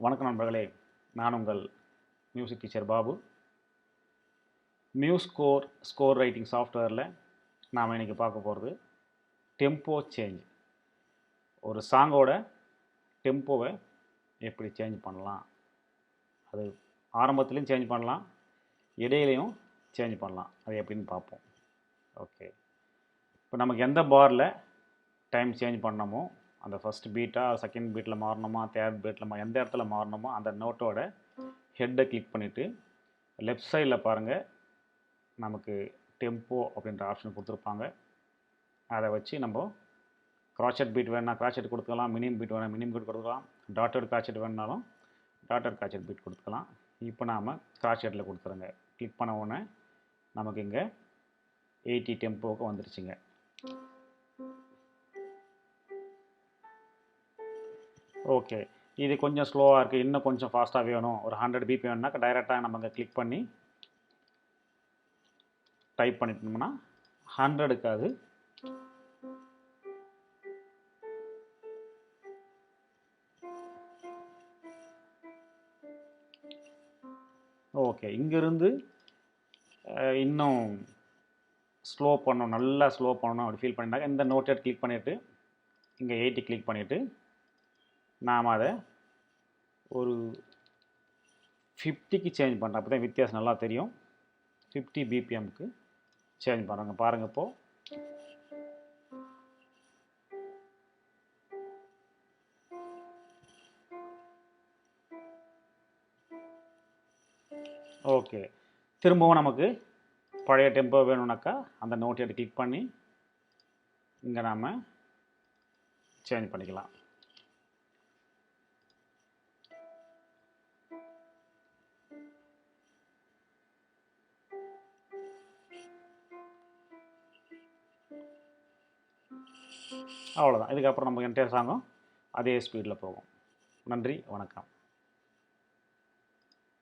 வணக்கம் நண்பர்களே, நான் உங்கள் music teacher Babu. Score writing சாஃப்ட்வேரில் நாம் இன்றைக்கி பார்க்க போகிறது டெம்போ சேஞ்ச். ஒரு சாங்கோட டெம்போவை எப்படி சேஞ்ச் பண்ணலாம், அது ஆரம்பத்துலேயும் சேஞ்ச் பண்ணலாம், இடையிலையும் சேஞ்ச் பண்ணலாம், அது எப்படின்னு பார்ப்போம். ஓகே, இப்போ நமக்கு எந்த பாரில் டைம் சேஞ்ச் பண்ணணுமோ, அந்த ஃபஸ்ட் பீட்டாக செகண்ட் பீட்டில் மாறணுமா, தேர்ட் பீட்டில் எந்த இடத்துல மாறணுமோ அந்த நோட்டோட ஹெட்டை கிளிக் பண்ணிவிட்டு லெஃப்ட் சைடில் பாருங்கள், நமக்கு டெம்போ அப்படின்ற ஆப்ஷன் கொடுத்துருப்பாங்க. அதை வச்சு நம்ம கிராச்செட் பீட் வேணுன்னா கிராச்செட் கொடுத்துக்கலாம், மினிமம் பீட் வேணால் மினிமம் பீட் கொடுத்துக்கலாம், டாட்டட் கிராச்செட் வேணுனாலும் டாட்டட் கிராச்செட் பீட் கொடுத்துக்கலாம். இப்போ நாம் கிராச்செட்டில் கொடுத்துருங்க. கிளிக் பண்ண உடனே நமக்கு இங்கே 80 டெம்போவுக்கு வந்துருச்சுங்க. ஓகே, இது கொஞ்சம் ஸ்லோவாக இருக்குது, இன்னும் கொஞ்சம் ஃபாஸ்ட்டாக வேணும், ஒரு 100 பிபி வேணும்னாக்கா டைரெக்டாக நம்ம இங்கே கிளிக் பண்ணி டைப் பண்ணிட்டோம்னா 100க்கு அது ஓகே. இங்கேருந்து இன்னும் ஸ்லோ பண்ணணும், நல்லா ஸ்லோ பண்ணணும் அப்படி ஃபீல் பண்ணிட்டாங்க. இந்த நோட்டை கிளிக் பண்ணிவிட்டு இங்கே 80 கிளிக் பண்ணிவிட்டு நாம் அதை ஒரு 50க்கு சேஞ்ச் பண்ணுறோம். அப்போ தான் வித்தியாசம் நல்லா தெரியும். 50 பிபிஎம்க்கு சேஞ்ச் பண்ணுறாங்க. பாருங்கள், இப்போது ஓகே. திரும்பவும் நமக்கு பழைய டெம்போ வேணும்னாக்கா அந்த நோட்டை கிளிக் பண்ணி இங்கே நாம் சேஞ்ச் பண்ணிக்கலாம். அவ்வளோதான். இதுக்கப்புறம் நம்ம என்டையர் சாங்கும் அதே ஸ்பீடில் போகும். நன்றி, வணக்கம்.